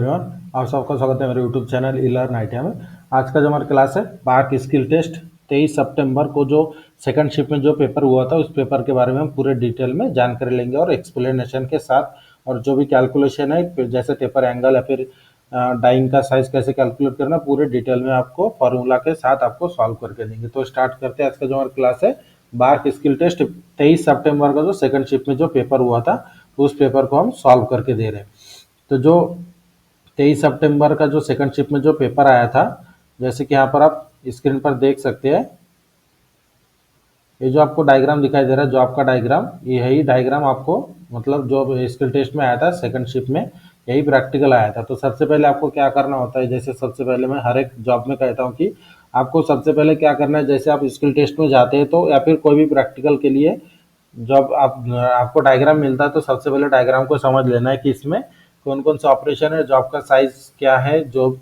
Everyone, आप सबका स्वागत है मेरे यूट्यूब चैनल ई-लर्न आईटीआई में। आज का जो हमारा क्लास है पार्क स्किल टेस्ट 23 सितंबर को जो सेकंड शिफ्ट में जो पेपर हुआ था उस पेपर के बारे में हम पूरे डिटेल में जानकारी लेंगे और एक्सप्लेनेशन के साथ, और जो भी कैलकुलेशन है जैसे पेपर एंगल या फिर डाइंग का साइज कैसे कैलकुलेट करना पूरे डिटेल में आपको फॉर्मूला के साथ आपको सॉल्व करके देंगे। तो स्टार्ट करते हैं आज का जो हमारा क्लास है पार्क स्किल टेस्ट 23 सितंबर का जो सेकंड शिफ्ट में जो पेपर हुआ था उस पेपर को हम सॉल्व करके दे रहे हैं। तो जो 23 सितंबर का जो सेकंड शिफ्ट में जो पेपर आया था, जैसे कि यहाँ पर आप स्क्रीन पर देख सकते हैं, ये जो आपको डायग्राम दिखाई दे रहा है, जो आपका डायग्राम, यही डायग्राम आपको मतलब जो स्किल टेस्ट में आया था सेकंड शिफ्ट में यही प्रैक्टिकल आया था। तो सबसे पहले आपको क्या करना होता है, जैसे सबसे पहले मैं हर एक जॉब में कहता हूँ कि आपको सबसे पहले क्या करना है, जैसे आप स्किल टेस्ट में जाते हैं तो या फिर कोई भी प्रैक्टिकल के लिए जब आपको डायग्राम मिलता है तो सबसे पहले डायग्राम को समझ लेना है कि इसमें कौन कौन सा ऑपरेशन है, जॉब का साइज क्या है, जो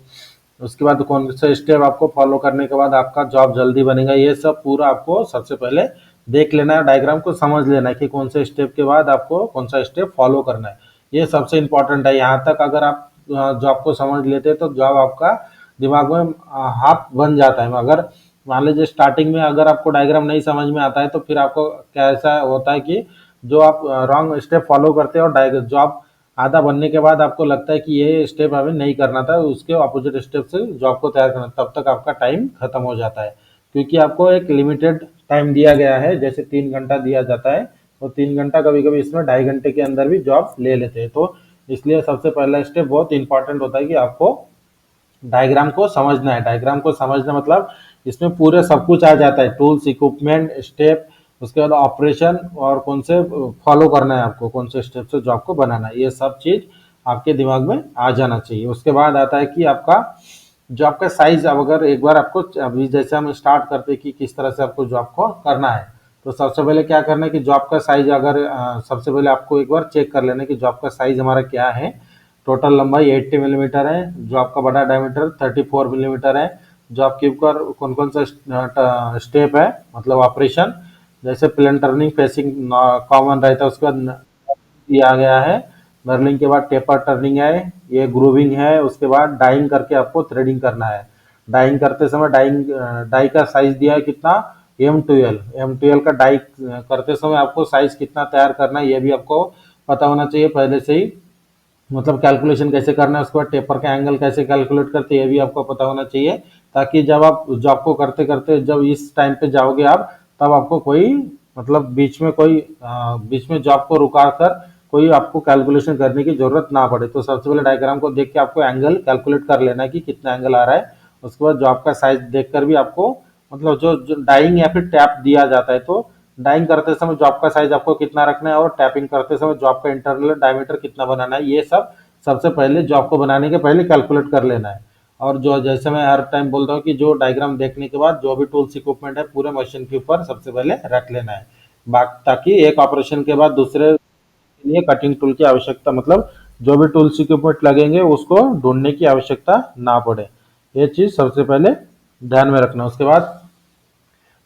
उसके बाद कौन सा स्टेप आपको फॉलो करने के बाद आपका जॉब जल्दी बनेगा, ये सब पूरा आपको सबसे पहले देख लेना है, डायग्राम को समझ लेना है कि कौन से स्टेप के बाद आपको कौन सा स्टेप फॉलो करना है। ये सबसे इम्पोर्टेंट है। यहाँ तक अगर आप जॉब को समझ लेते हैं तो जॉब आपका दिमाग में हाफ बन जाता है। अगर मान लीजिए स्टार्टिंग में अगर आपको डायग्राम नहीं समझ में आता है तो फिर आपको कैसा होता है कि जो आप रॉन्ग स्टेप फॉलो करते हो और जॉब आधा बनने के बाद आपको लगता है कि ये स्टेप हमें नहीं करना था, उसके अपोजिट स्टेप से जॉब को तैयार करना, तब तक आपका टाइम खत्म हो जाता है। क्योंकि आपको एक लिमिटेड टाइम दिया गया है, जैसे 3 घंटा दिया जाता है तो 3 घंटा, कभी कभी इसमें 2.5 घंटे के अंदर भी जॉब ले लेते हैं। तो इसलिए सबसे पहला स्टेप बहुत इंपॉर्टेंट होता है कि आपको डायग्राम को समझना है। डायग्राम को समझना मतलब इसमें पूरे सब कुछ आ जाता है, टूल्स, इक्विपमेंट, स्टेप, उसके बाद ऑपरेशन और कौन से फॉलो करना है आपको, कौन से स्टेप से जॉब को बनाना है, ये सब चीज आपके दिमाग में आ जाना चाहिए। उसके बाद आता है कि आपका जॉब का साइज। अब अगर एक बार आपको अभी जैसे हम स्टार्ट करते हैं कि किस तरह से आपको जॉब को करना है, तो सबसे पहले क्या करना है कि जॉब का साइज अगर सबसे पहले आपको एक बार चेक कर लेना है कि जॉब का साइज हमारा क्या है। टोटल लंबाई 80 मिलीमीटर है, जो आपका बड़ा डायमीटर 34 मिलीमीटर है, जो आपके ऊपर कौन कौन सा स्टेप है मतलब ऑपरेशन, जैसे प्लेन टर्निंग फेसिंग कॉमन रहता है, उसके बाद दिया गया है नर्लिंग के बाद टेपर टर्निंग है, ये ग्रूविंग है, उसके बाद डाइंग करके आपको थ्रेडिंग करना है। डाइंग करते समय डाई का साइज दिया है कितना, M12 का डाई करते समय आपको साइज कितना तैयार करना है ये भी आपको पता होना चाहिए पहले से ही, मतलब कैलकुलेशन कैसे करना है। उसके बाद टेपर का एंगल कैसे कैलकुलेट करते हैं ये भी आपको पता होना चाहिए, ताकि जब आप जॉब को करते करते जब इस टाइम पे जाओगे आप, तब आपको कोई मतलब बीच में जॉब को रुका कर कोई आपको कैलकुलेशन करने की जरूरत ना पड़े। तो सबसे पहले डायग्राम को देख के आपको एंगल कैलकुलेट कर लेना है कि कितना एंगल आ रहा है। उसके बाद जॉब का साइज देखकर भी आपको मतलब जो डाइंग या फिर टैप दिया जाता है, तो डाइंग करते समय जॉब का साइज आपको कितना रखना है और टैपिंग करते समय जॉब का इंटरनल डायमीटर कितना बनाना है, ये सब सबसे पहले जॉब को बनाने के पहले कैलकुलेट कर लेना है। और जो जैसे मैं हर टाइम बोलता हूँ कि जो डायग्राम देखने के बाद जो भी टूल्स इक्विपमेंट है पूरे मशीन के ऊपर सबसे पहले रख लेना है, ताकि एक ऑपरेशन के बाद दूसरे के लिए कटिंग टूल की आवश्यकता, मतलब जो भी टूल्स इक्विपमेंट लगेंगे उसको ढूंढने की आवश्यकता ना पड़े। ये चीज सबसे पहले ध्यान में रखना। उसके बाद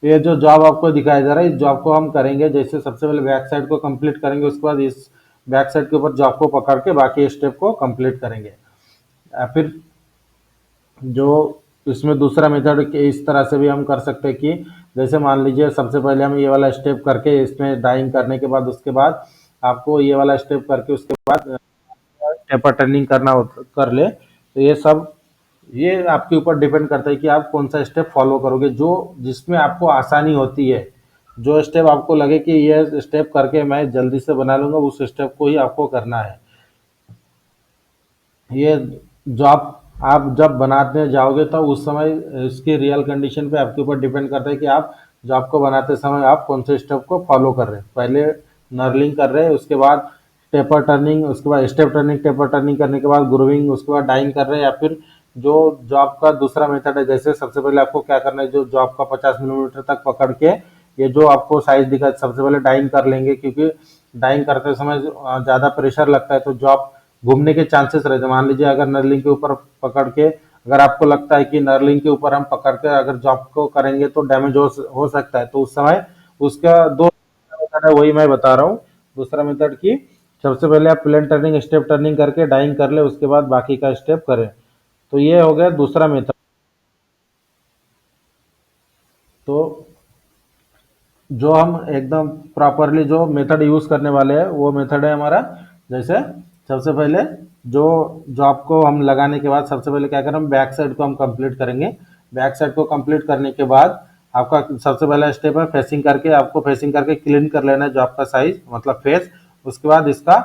ये जो जॉब आपको दिखाया जा रहा है, इस जॉब को हम करेंगे, जैसे सबसे पहले बैक साइड को कंप्लीट करेंगे, उसके बाद इस बैक साइड के ऊपर जॉब को पकड़ के बाकी स्टेप को कंप्लीट करेंगे। फिर जो इसमें दूसरा मेथड इस तरह से भी हम कर सकते हैं कि जैसे मान लीजिए सबसे पहले हम ये वाला स्टेप करके इसमें डाइंग करने के बाद उसके बाद आपको ये वाला स्टेप करके उसके बाद टेपर टर्निंग कर ले, तो ये सब ये आपके ऊपर डिपेंड करता है कि आप कौन सा स्टेप फॉलो करोगे, जो जिसमें आपको आसानी होती है, जो स्टेप आपको लगे कि ये स्टेप करके मैं जल्दी से बना लूंगा उस स्टेप को ही आपको करना है। ये जॉब आप जब बनाते जाओगे तो उस समय इसकी रियल कंडीशन पे आपके ऊपर डिपेंड करता है कि आप जॉब को बनाते समय आप कौन से स्टेप को फॉलो कर रहे हैं। पहले नर्लिंग कर रहे हैं, उसके बाद टेपर टर्निंग, उसके बाद स्टेप टर्निंग, टेपर टर्निंग करने के बाद ग्रूविंग, उसके बाद डाइंग कर रहे हैं, या फिर जो जॉब का दूसरा मेथड है, जैसे सबसे पहले आपको क्या करना है, जो जॉब का 50 मिलीमीटर तक पकड़ के ये जो आपको साइज दिखा सबसे पहले डाइंग कर लेंगे, क्योंकि डाइंग करते समय ज़्यादा प्रेशर लगता है तो जॉब घूमने के चांसेस रहते हैं। मान लीजिए अगर नर्लिंग के ऊपर पकड़ के, अगर आपको लगता है कि नर्लिंग के ऊपर हम पकड़ के अगर जॉब को करेंगे तो डैमेज हो सकता है, तो उस समय उसका दो मेथड है, वही मैं बता रहा हूँ। दूसरा मेथड की सबसे पहले आप प्लेन टर्निंग स्टेप टर्निंग करके डाइंग कर ले, उसके बाद बाकी का स्टेप करें। तो ये हो गया दूसरा मेथड। तो जो हम एकदम प्रॉपरली जो मेथड यूज़ करने वाले हैं वो मेथड है हमारा, जैसे सबसे पहले जो जॉब को हम लगाने के बाद सबसे पहले क्या करें, हम बैक साइड को हम कंप्लीट करेंगे। बैक साइड को कंप्लीट करने के बाद आपका सबसे पहला स्टेप है फेसिंग करके, आपको फेसिंग करके क्लीन कर लेना है जॉब का साइज मतलब फेस। उसके बाद इसका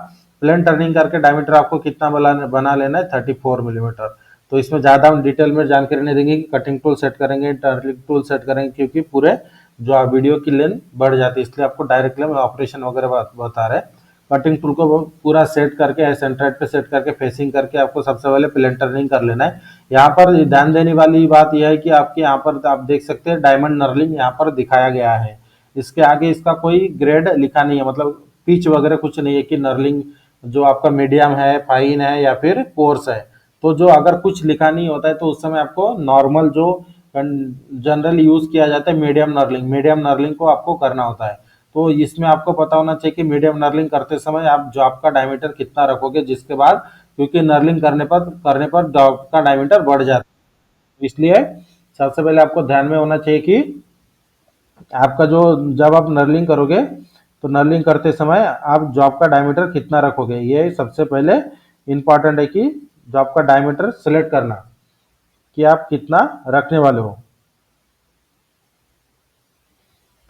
प्लेन टर्निंग करके डायमीटर आपको कितना बना लेना है, 34 मिलीमीटर। तो इसमें ज़्यादा हम डिटेल में जानकारी नहीं देंगे कि कटिंग टूल सेट करेंगे, टर्निंग टूल सेट करेंगे, क्योंकि पूरे जो आप वीडियो की लेंथ बढ़ जाती है, इसलिए आपको डायरेक्टली हम ऑपरेशन वगैरह बता रहे हैं। कटिंग टूल को पूरा सेट करके सेंट्राइड पे सेट करके फेसिंग करके आपको सबसे पहले प्लेन टर्निंग कर लेना है। यहाँ पर ध्यान देने वाली बात यह है कि आपके यहाँ पर आप देख सकते हैं डायमंड नर्लिंग यहाँ पर दिखाया गया है। इसके आगे इसका कोई ग्रेड लिखा नहीं है, मतलब पिच वगैरह कुछ नहीं है कि नर्लिंग जो आपका मीडियम है, फाइन है या फिर कोर्स है। तो जो अगर कुछ लिखा नहीं होता है तो उस समय आपको नॉर्मल जो जनरल यूज किया जाता है मीडियम नर्लिंग को आपको करना होता है। तो इसमें आपको पता होना चाहिए कि मीडियम नर्लिंग करते समय आप जॉब का डायमीटर कितना रखोगे, जिसके बाद क्योंकि नर्लिंग करने पर जॉब का डायमीटर बढ़ जाता है। इसलिए सबसे पहले आपको ध्यान में होना चाहिए कि आपका जो जब आप नर्लिंग करोगे तो नर्लिंग करते समय आप जॉब का डायमीटर कितना रखोगे, ये सबसे पहले इंपॉर्टेंट है कि जॉब का डायमीटर सिलेक्ट करना कि आप कितना रखने वाले हो।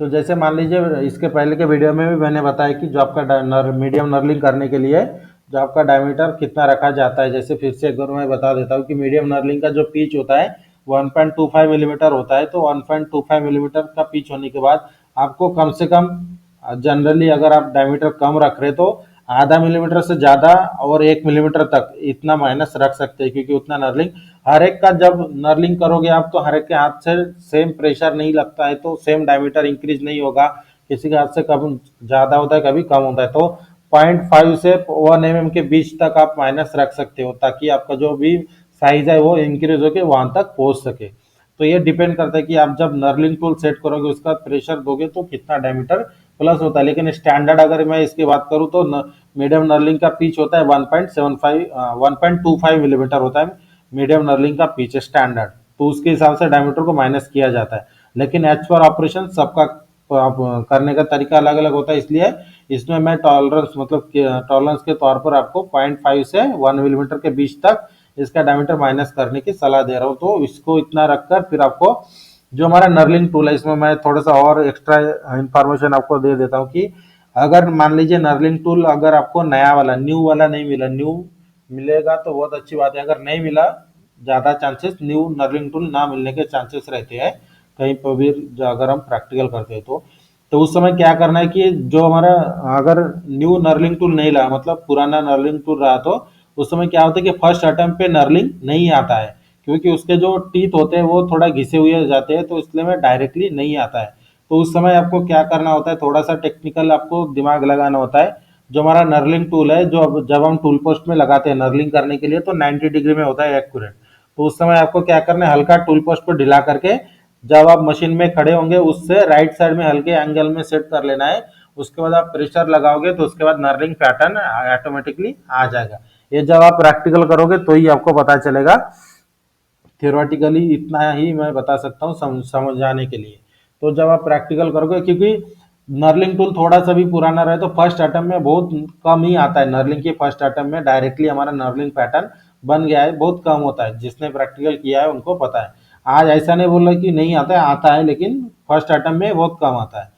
तो जैसे मान लीजिए इसके पहले के वीडियो में भी मैंने बताया कि जॉब का मीडियम नर्लिंग करने के लिए जॉब का डायमीटर कितना रखा जाता है। जैसे फिर से एक बार मैं बता देता हूँ कि मीडियम नर्लिंग का जो पिच होता है 1.25 मिलीमीटर होता है। तो 1.25 मिलीमीटर का पिच होने के बाद आपको कम से कम जनरली अगर आप डायमीटर कम रख रहे तो आधा मिलीमीटर से ज़्यादा और 1 मिलीमीटर तक इतना माइनस रख सकते हैं, क्योंकि उतना नर्लिंग हर एक का जब नर्लिंग करोगे आप तो हर एक के हाथ से सेम प्रेशर नहीं लगता है, तो सेम डायमीटर इंक्रीज नहीं होगा, किसी के हाथ से कभी ज़्यादा होता है कभी कम होता है। तो 0.5 से 1 mm के बीच तक आप माइनस रख सकते हो, ताकि आपका जो भी साइज है वो इंक्रीज होकर वहां तक पहुंच सके। तो ये डिपेंड करता है कि आप जब नर्लिंग टूल सेट करोगे उसका प्रेशर दोगे तो कितना डायमीटर प्लस होता है। लेकिन स्टैंडर्ड अगर मैं इसकी बात करूं तो मीडियम नर्लिंग का पिच होता है 1.25 मिलीमीटर होता है मीडियम नर्लिंग का पिच स्टैंडर्ड। तो उसके हिसाब से डायमीटर को माइनस किया जाता है। लेकिन एच पर ऑपरेशन सबका करने का तरीका अलग अलग होता है, इसलिए इसमें मैं टॉलरेंस मतलब टॉलरेंस के तौर पर आपको 0.5 से 1 मिलीमीटर के बीच तक इसका डायमीटर माइनस करने की सलाह दे रहा हूँ। तो इसको इतना रखकर फिर आपको जो हमारा नर्लिंग टूल है, इसमें मैं थोड़ा सा और एक्स्ट्रा इंफॉर्मेशन आपको दे देता हूँ कि अगर मान लीजिए नर्लिंग टूल अगर आपको नया वाला न्यू वाला नहीं मिला, न्यू मिलेगा तो बहुत अच्छी बात है, अगर नहीं मिला ज़्यादा चांसेस न्यू नर्लिंग टूल ना मिलने के चांसेस रहते हैं कहीं पर भी अगर हम प्रैक्टिकल करते हैं तो उस समय क्या करना है कि जो हमारा अगर न्यू नर्लिंग टूल नहीं रहा मतलब पुराना नर्लिंग टूल रहा तो उस समय क्या होता है कि फर्स्ट अटेम्प्ट पे नर्लिंग नहीं आता है, क्योंकि उसके जो टीथ होते हैं वो थोड़ा घिसे हुए जाते हैं, तो इसलिए में डायरेक्टली नहीं आता है। तो उस समय आपको क्या करना होता है, थोड़ा सा टेक्निकल आपको दिमाग लगाना होता है। जो हमारा नर्लिंग टूल है जो जब हम टूल पोस्ट में लगाते हैं नर्लिंग करने के लिए तो 90 डिग्री में होता है एक्यूरेट। तो उस समय आपको क्या करना है, हल्का टूल पोस्ट पर ढिला करके जब आप मशीन में खड़े होंगे उससे राइट साइड में हल्के एंगल में सेट कर लेना है। उसके बाद आप प्रेशर लगाओगे तो उसके बाद नर्लिंग पैटर्न ऑटोमेटिकली आ जाएगा। ये जब आप प्रैक्टिकल करोगे तो ही आपको पता चलेगा। थियोरेटिकली इतना ही मैं बता सकता हूँ समझाने के लिए। तो जब आप प्रैक्टिकल करोगे, क्योंकि नर्लिंग टूल थोड़ा सा भी पुराना रहे तो फर्स्ट अटेम्प्ट में बहुत कम ही आता है। नर्लिंग के फर्स्ट अटेम्प्ट में डायरेक्टली हमारा नर्लिंग पैटर्न बन गया है, बहुत कम होता है। जिसने प्रैक्टिकल किया है उनको पता है। आज ऐसा नहीं बोल रहा कि नहीं आता है, आता है, लेकिन फर्स्ट अटेम्प्ट में बहुत कम आता है।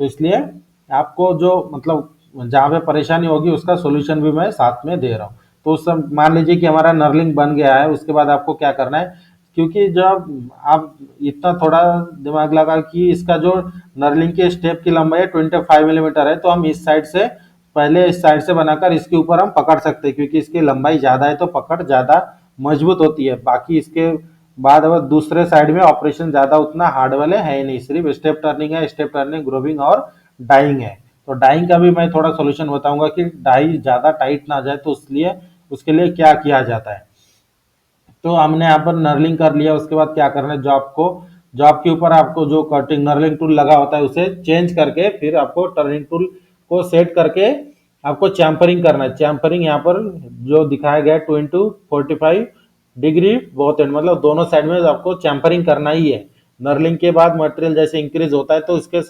तो इसलिए आपको जो मतलब जहाँ पे परेशानी होगी उसका सोल्यूशन भी मैं साथ में दे रहा हूँ। तो उस समय मान लीजिए कि हमारा नर्लिंग बन गया है, उसके बाद आपको क्या करना है, क्योंकि जब आप इतना थोड़ा दिमाग लगा कि इसका जो नर्लिंग के स्टेप की लंबाई 25 मिलीमीटर है, तो हम इस साइड से पहले इस साइड से बनाकर इसके ऊपर हम पकड़ सकते हैं, क्योंकि इसकी लंबाई ज़्यादा है तो पकड़ ज़्यादा मजबूत होती है। बाकी इसके बाद अब दूसरे साइड में ऑपरेशन ज़्यादा उतना हार्ड वाले है ही नहीं, सिर्फ स्टेप टर्निंग है, स्टेप टर्निंग ग्रोविंग और डाइंग है। तो डाइंग का भी मैं थोड़ा सोल्यूशन बताऊंगा कि डाई ज़्यादा टाइट ना जाए, तो इसलिए उसके लिए क्या किया जाता है। तो हमने यहाँ पर नर्लिंग कर लिया, उसके बाद क्या करना है, जॉब के ऊपर आपको जो कटिंग नर्लिंग टूल लगा होता है उसे चेंज करके फिर आपको टर्निंग टूल को सेट करके आपको चैम्परिंग करना है। चैम्परिंग यहाँ पर जो दिखाया गया है 2 to 45 डिग्री बहुत एंड, मतलब दोनों साइड में आपको चैम्परिंग करना ही है। नर्लिंग के बाद मटेरियल जैसे इंक्रीज होता है तो इसके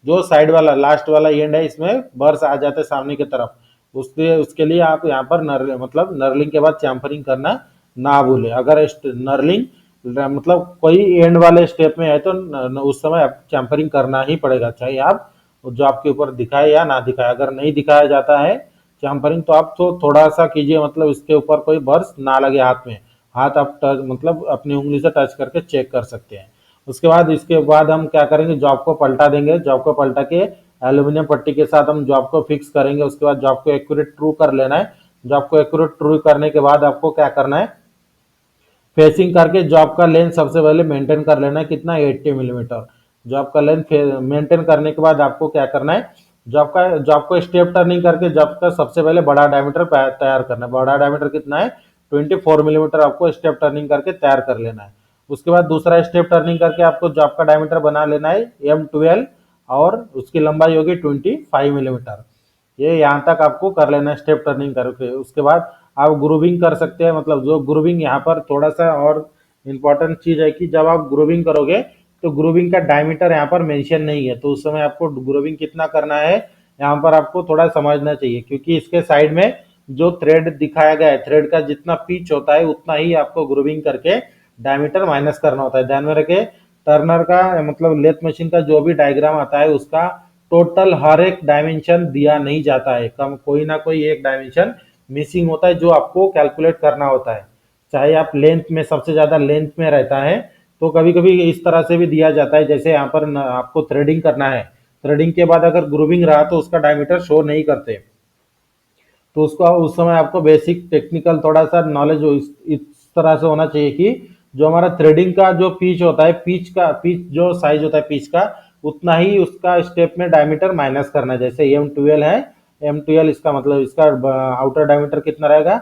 जो साइड वाला लास्ट वाला एंड है इसमें बर्स आ जाते हैं सामने की तरफ, उसके उसके लिए आप यहाँ पर मतलब नर्लिंग के बाद चैम्परिंग करना ना भूले। अगर नर्लिंग मतलब कोई एंड वाले स्टेप में है तो उस समय आप चैम्परिंग करना ही पड़ेगा, चाहे आप जो आपके ऊपर दिखाए या ना दिखाए। अगर नहीं दिखाया जाता है चैम्परिंग तो आप तो थोड़ा सा कीजिए, मतलब इसके ऊपर कोई बर्स ना लगे हाथ में, हाथ आप टच मतलब अपनी उंगली से टच करके चेक कर सकते हैं। उसके बाद इसके बाद हम क्या करेंगे, जॉब को पलटा देंगे। जॉब को पलटा के एल्यूमिनियम पट्टी के साथ हम जॉब को फिक्स करेंगे। उसके बाद जॉब को एक्यूरेट ट्रू कर लेना है। जॉब को एक्यूरेट ट्रू करने के बाद आपको क्या करना है, फेसिंग करके जॉब का लेंथ सबसे पहले मेंटेन कर लेना है, कितना 80 मिलीमीटर। जॉब का लेंथ मेंटेन करने के बाद आपको क्या करना है, जॉब को स्टेप टर्निंग करके जॉब का सबसे पहले बड़ा डायमीटर तैयार करना है। बड़ा डायमीटर कितना है, 24 मिलीमीटर आपको स्टेप टर्निंग करके तैयार कर लेना है। उसके बाद दूसरा स्टेप टर्निंग करके आपको जॉब का डायमीटर बना लेना है M12 और उसकी लंबाई होगी 25 मिलीमीटर। ये यहाँ तक आपको कर लेना है स्टेप टर्निंग करके। उसके बाद आप ग्रूविंग कर सकते हैं, मतलब जो ग्रूविंग यहाँ पर थोड़ा सा और इम्पोर्टेंट चीज है कि जब आप ग्रूविंग करोगे तो ग्रूविंग का डायमीटर यहाँ पर मेंशन नहीं है, तो उस समय आपको ग्रूविंग कितना करना है यहाँ पर आपको थोड़ा समझना चाहिए, क्योंकि इसके साइड में जो थ्रेड दिखाया गया है, थ्रेड का जितना पिच होता है उतना ही आपको ग्रूविंग करके डायमीटर माइनस करना होता है। ध्यान में रखे, टर्नर का मतलब लेथ मशीन का जो भी डायग्राम आता है उसका टोटल हर एक डायमेंशन दिया नहीं जाता है, कम कोई ना कोई एक डायमेंशन मिसिंग होता है जो आपको कैलकुलेट करना होता है। चाहे आप लेंथ में सबसे ज्यादा लेंथ में रहता है तो कभी कभी इस तरह से भी दिया जाता है, जैसे यहाँ पर आपको थ्रेडिंग करना है, थ्रेडिंग के बाद अगर ग्रूविंग रहा तो उसका डायमीटर शो नहीं करते, तो उसको उस समय आपको बेसिक टेक्निकल थोड़ा सा नॉलेज इस तरह से होना चाहिए कि जो हमारा थ्रेडिंग का जो पिच होता है, पिच जो साइज होता है पिच का, उतना ही उसका स्टेप में डायमीटर माइनस करना है। जैसे M12 है, M12 इसका मतलब इसका आउटर डायमीटर कितना रहेगा,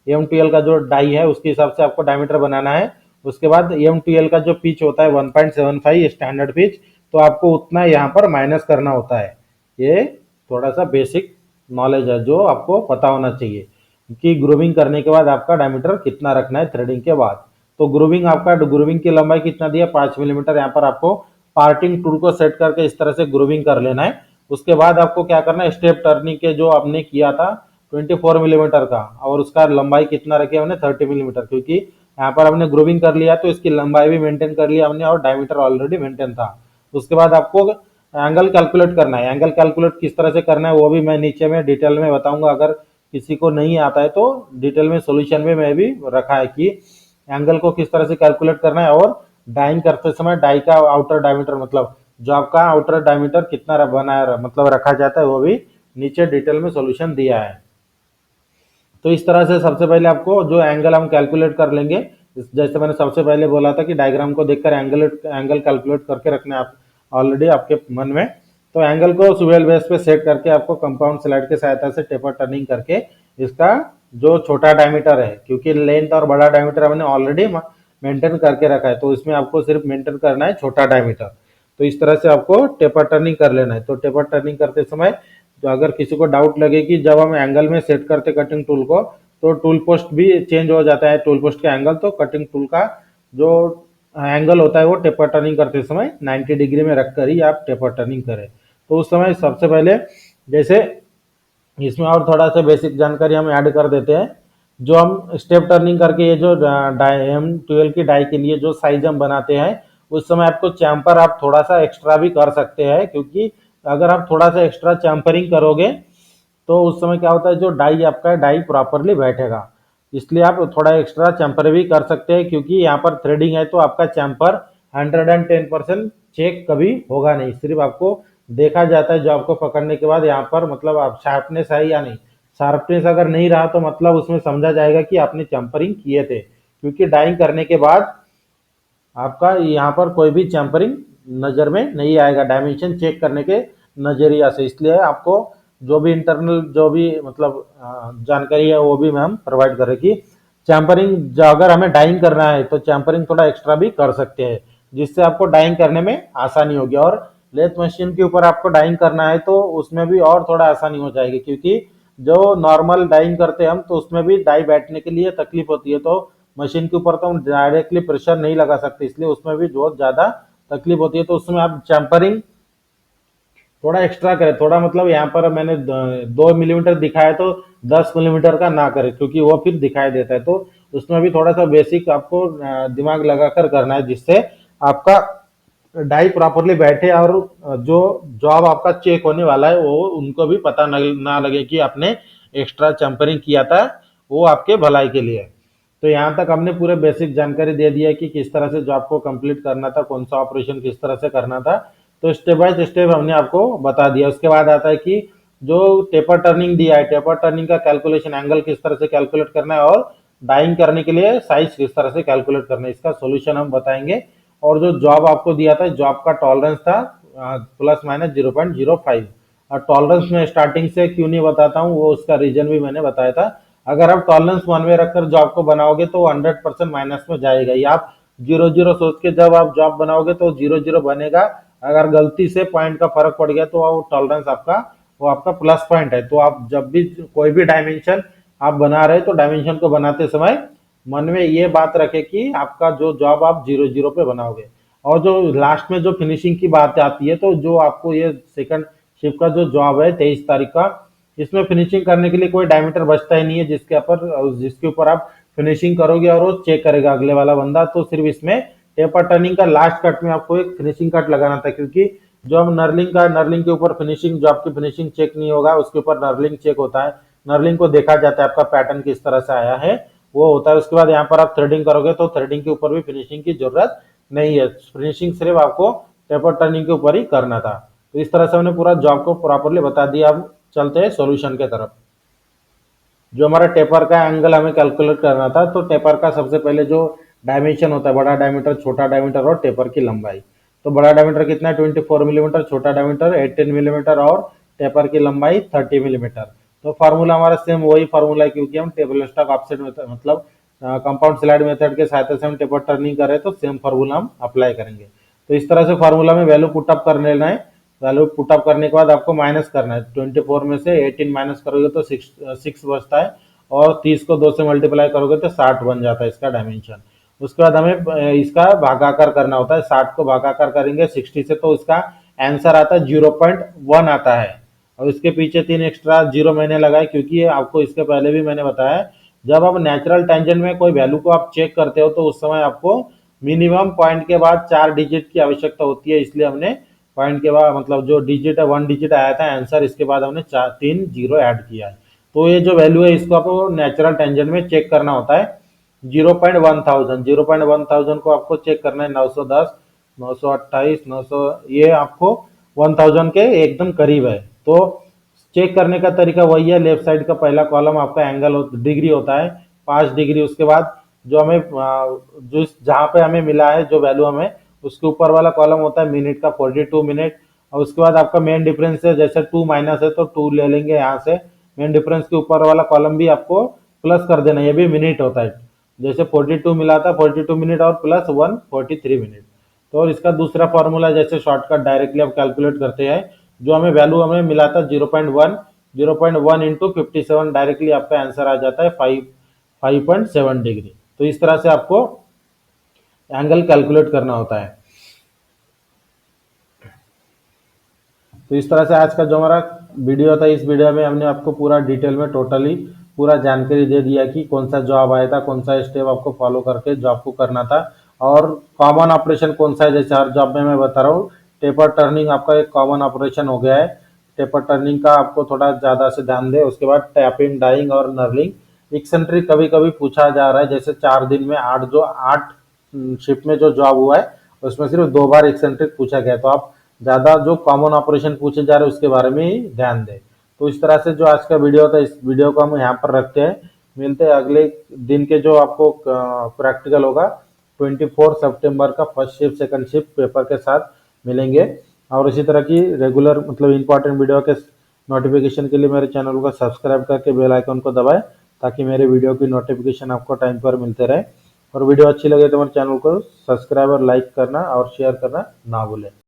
M12 का जो डाई है उसके हिसाब से आपको डायमीटर बनाना है। उसके बाद M12 का जो पिच होता है 1.75 स्टैंडर्ड पिच, तो आपको उतना यहाँ पर माइनस करना होता है। ये थोड़ा सा बेसिक नॉलेज है जो आपको पता होना चाहिए कि ग्रूविंग करने के बाद आपका डायमीटर कितना रखना है थ्रेडिंग के बाद। तो ग्रूविंग की लंबाई कितना दिया, 5 मिलीमीटर। यहाँ पर आपको पार्टिंग टूल को सेट करके इस तरह से ग्रूविंग कर लेना है। उसके बाद आपको क्या करना है, स्टेप टर्निंग के जो आपने किया था 24 मिलीमीटर का, और उसका लंबाई कितना रखे हमने 30 मिलीमीटर, क्योंकि यहाँ पर हमने ग्रूविंग कर लिया तो इसकी लंबाई भी मेंटेन कर लिया हमने और डायमीटर ऑलरेडी मेंटेन था। उसके बाद आपको एंगल कैलकुलेट करना है। एंगल कैलकुलेट किस तरह से करना है वो भी मैं नीचे में डिटेल में बताऊंगा, अगर किसी को नहीं आता है तो डिटेल में सोल्यूशन में मैं भी रखा है कि एंगल को किस तरह से कैलकुलेट करना है। और डाइंग करते समय डाई का आउटर डायमीटर मतलब जॉब का आउटर डायमीटर कितना बनाया मतलब रखा जाता है वो भी नीचे डिटेल में सोल्यूशन दिया है। तो इस तरह से सबसे पहले आपको जो एंगल हम कैलकुलेट कर लेंगे, जैसे मैंने सबसे पहले बोला था कि डायग्राम को देखकर एंगल कैलकुलेट करके रखना है आप ऑलरेडी आपके मन में। तो एंगल को सुवेल बेस पे सेट करके आपको कंपाउंड स्लाइड की सहायता से टेपर टर्निंग करके इसका जो छोटा डायमीटर है, क्योंकि लेंथ और बड़ा डायमीटर हमने ऑलरेडी मेंटेन करके रखा है, तो इसमें आपको सिर्फ मेंटेन करना है छोटा डायमीटर। तो इस तरह से आपको टेपर टर्निंग कर लेना है। तो टेपर टर्निंग करते समय तो अगर किसी को डाउट लगे कि जब हम एंगल में सेट करते कटिंग टूल को तो टूल पोस्ट भी चेंज हो जाता है, टूल पोस्ट का एंगल, तो कटिंग टूल का जो एंगल होता है वो टेपर टर्निंग करते समय 90 डिग्री में रखकर ही आप टेपर टर्निंग करें। तो उस समय सबसे पहले जैसे इसमें और थोड़ा सा बेसिक जानकारी हम ऐड कर देते हैं। जो हम स्टेप टर्निंग करके ये जो M12 की डाई के लिए जो साइज हम बनाते हैं उस समय आपको चैम्पर आप थोड़ा सा एक्स्ट्रा भी कर सकते हैं, क्योंकि अगर आप थोड़ा सा एक्स्ट्रा चैम्परिंग करोगे तो उस समय क्या होता है जो डाई आपका डाई प्रॉपरली बैठेगा, इसलिए आप थोड़ा एक्स्ट्रा चैम्पर भी कर सकते हैं। क्योंकि यहाँ पर थ्रेडिंग है तो आपका चैम्पर 110% चेक कभी होगा नहीं, सिर्फ आपको देखा जाता है जॉब को पकड़ने के बाद यहाँ पर मतलब आप शार्पनेस है या नहीं। शार्पनेस अगर नहीं रहा तो मतलब उसमें समझा जाएगा कि आपने चैम्परिंग किए थे, क्योंकि डाइंग करने के बाद आपका यहाँ पर कोई भी चैम्परिंग नज़र में नहीं आएगा डायमेंशन चेक करने के नज़रिया से। इसलिए आपको जो भी इंटरनल जो भी मतलब जानकारी है वो भी हम प्रोवाइड करें कि चैम्परिंग अगर हमें डाइंग करना है तो चैम्परिंग थोड़ा एक्स्ट्रा भी कर सकते हैं, जिससे आपको डाइंग करने में आसानी होगी। और लेथ मशीन के ऊपर आपको डाइंग करना है तो उसमें भी और थोड़ा आसानी हो जाएगी, क्योंकि जो नॉर्मल डाइंग करते हैं हम, तो उसमें भी डाई बैठने के लिए तकलीफ होती है, तो मशीन के ऊपर तो हम डायरेक्टली प्रेशर नहीं लगा सकते, इसलिए उसमें भी बहुत ज़्यादा तकलीफ होती है। तो उसमें आप चैम्परिंग थोड़ा एक्स्ट्रा करें, थोड़ा मतलब यहाँ पर मैंने 2 मिलीमीटर दिखाया तो 10 मिलीमीटर का ना करें, क्योंकि वो फिर दिखाई देता है। तो उसमें भी थोड़ा सा बेसिक आपको दिमाग लगाकर करना है, जिससे आपका डाई प्रॉपरली बैठे और जो जॉब आपका चेक होने वाला है वो उनको भी पता ना लगे कि आपने एक्स्ट्रा चैम्परिंग किया था, वो आपके भलाई के लिए है। तो यहाँ तक हमने पूरे बेसिक जानकारी दे दिया कि किस तरह से जॉब को कंप्लीट करना था, कौन सा ऑपरेशन किस तरह से करना था, तो स्टेप बाय स्टेप हमने आपको बता दिया। उसके बाद आता है कि जो टेपर टर्निंग दिया है, टेपर टर्निंग का कैलकुलेशन, एंगल किस तरह से कैलकुलेट करना है और डाइंग करने के लिए साइज किस तरह से कैलकुलेट करना है, इसका सोल्यूशन हम बताएंगे। और जो जॉब आपको दिया था, जॉब का टॉलरेंस था ±0.05, और टॉलरेंस में स्टार्टिंग से क्यों नहीं बताता हूँ, वो उसका रीजन भी मैंने बताया था। अगर आप टॉलरेंस 1 में रखकर जॉब को बनाओगे तो 100% माइनस में जाएगा। या आप 0 0 सोच के जब आप जॉब बनाओगे तो 0 0 बनेगा। अगर गलती से पॉइंट का फर्क पड़ गया तो वो टॉलरेंस आपका, वो आपका प्लस पॉइंट है। तो आप जब भी कोई भी डायमेंशन आप बना रहे तो डायमेंशन को बनाते समय मन में ये बात रखे कि आपका जो जॉब आप 0 0 पे बनाओगे। और जो लास्ट में जो फिनिशिंग की बात आती है, तो जो आपको ये सेकंड शिफ्ट का जो जॉब है 23 तारीख का, इसमें फिनिशिंग करने के लिए कोई डायमीटर बचता ही नहीं है, जिसके ऊपर आप फिनिशिंग करोगे और वो चेक करेगा अगले वाला बंदा। तो सिर्फ इसमें टेपर टर्निंग का लास्ट कट में आपको एक फिनिशिंग कट लगाना था, क्योंकि जो हम नर्लिंग के ऊपर फिनिशिंग, जो आपकी फिनिशिंग चेक नहीं होगा उसके ऊपर नर्लिंग चेक होता है। नर्लिंग को देखा जाता है आपका पैटर्न किस तरह से आया है, वो होता है। उसके बाद यहाँ पर आप थ्रेडिंग करोगे तो थ्रेडिंग के ऊपर भी फिनिशिंग की जरूरत नहीं है, फिनिशिंग सिर्फ आपको टेपर टर्निंग के ऊपर ही करना था। तो इस तरह से हमने पूरा जॉब को प्रॉपरली बता दिया। अब चलते हैं सॉल्यूशन के तरफ। जो हमारा टेपर का एंगल हमें कैलकुलेट करना था, तो टेपर का सबसे पहले जो डायमेंशन होता है, बड़ा डायमीटर, छोटा डायमीटर और टेपर की लंबाई। तो बड़ा डायमीटर कितना है 24 मिलीमीटर, छोटा डायमीटर 18 मिलीमीटर और टेपर की लंबाई 30 मिलीमीटर। तो फार्मूला हमारा सेम वही फार्मूला है, क्योंकि हम टेबल स्टॉक ऑफसेट मेथड मतलब कंपाउंड स्लाइड मेथड के सहायता से हम टेपर टर्निंग कर रहे हैं, तो सेम फार्मूला हम अप्लाई करेंगे। तो इस तरह से फार्मूला में वैल्यू पुटअप कर लेना है। वैल्यू पुटअप करने के बाद आपको माइनस करना है। 24 में से 18 माइनस करोगे तो 6 बचता है, और 30 को 2 से मल्टीप्लाई करोगे तो 60 बन जाता है इसका डायमेंशन। उसके बाद हमें इसका भागाकार करना होता है। 60 को भागाकार करेंगे 60 से, तो इसका आंसर आता है 0.1 आता है। और इसके पीछे 3 एक्स्ट्रा जीरो मैंने लगाए, क्योंकि आपको इसके पहले भी मैंने बताया, जब आप नेचुरल टेंजेंट में कोई वैल्यू को आप चेक करते हो तो उस समय आपको मिनिमम पॉइंट के बाद 4 डिजिट की आवश्यकता होती है। इसलिए हमने पॉइंट के बाद मतलब जो डिजिट है 1 डिजिट आया था आंसर, इसके बाद हमने 3 जीरो ऐड किया है। तो ये जो वैल्यू है इसको आपको नेचुरल टेंजेंट में चेक करना होता है। 0.1000 को आपको चेक करना है। 910, 928, 900, ये आपको 1000 के एकदम करीब है। तो चेक करने का तरीका वही है। लेफ्ट साइड का पहला कॉलम आपका एंगल डिग्री होता है 5 डिग्री। उसके बाद जो हमें जो जहाँ पे हमें मिला है जो वैल्यू हमें, उसके ऊपर वाला कॉलम होता है मिनट का 42 मिनट। और उसके बाद आपका मेन डिफरेंस है, जैसे 2 माइनस है तो 2 ले लेंगे यहाँ से। मेन डिफरेंस के ऊपर वाला कॉलम भी आपको प्लस कर देना, ये भी मिनट होता है। जैसे 42 मिला था, 42 मिनट और प्लस 1 43 मिनट। तो और इसका दूसरा फॉर्मूला जैसे शॉर्टकट डायरेक्टली आप कैलकुलेट करते हैं, जो हमें वैल्यू हमें मिला था 0.1 इंटू 57, डायरेक्टली आपका आंसर आ जाता है 5.7 डिग्री। तो इस तरह से आपको एंगल कैलकुलेट करना होता है। तो इस तरह से आज का जो हमारा वीडियो था, इस वीडियो में हमने आपको पूरा डिटेल में टोटली पूरा जानकारी दे दिया कि कौन सा जॉब आया था, कौन सा स्टेप आपको फॉलो करके जॉब को करना था, और कॉमन ऑपरेशन कौन सा है। जैसे हर जॉब में मैं बता रहा हूँ, टेपर टर्निंग आपका एक कॉमन ऑपरेशन हो गया है। टेपर टर्निंग का आपको थोड़ा ज़्यादा से ध्यान दे। उसके बाद टैपिंग, डाइंग और नर्लिंग। एक्सेंट्रिक कभी कभी पूछा जा रहा है, जैसे 4 दिन में 8 शिफ्ट में जो जॉब हुआ है उसमें सिर्फ 2 बार एक्सेंट्रिक पूछा गया। तो आप ज़्यादा जो कॉमन ऑपरेशन पूछे जा रहे हैं उसके बारे में ही ध्यान दें। तो इस तरह से जो आज का वीडियो था, इस वीडियो को हम यहाँ पर रखते हैं। मिलते हैं अगले दिन के जो आपको प्रैक्टिकल होगा 24 सितंबर का, first shift second shift paper के साथ मिलेंगे। और इसी तरह की रेगुलर मतलब इंपॉर्टेंट वीडियो के नोटिफिकेशन के लिए मेरे चैनल को सब्सक्राइब करके बेल आइकन को दबाएं, ताकि मेरे वीडियो की नोटिफिकेशन आपको टाइम पर मिलते रहे। और वीडियो अच्छी लगे तो मेरे चैनल को सब्सक्राइब और लाइक करना और शेयर करना ना भूलें।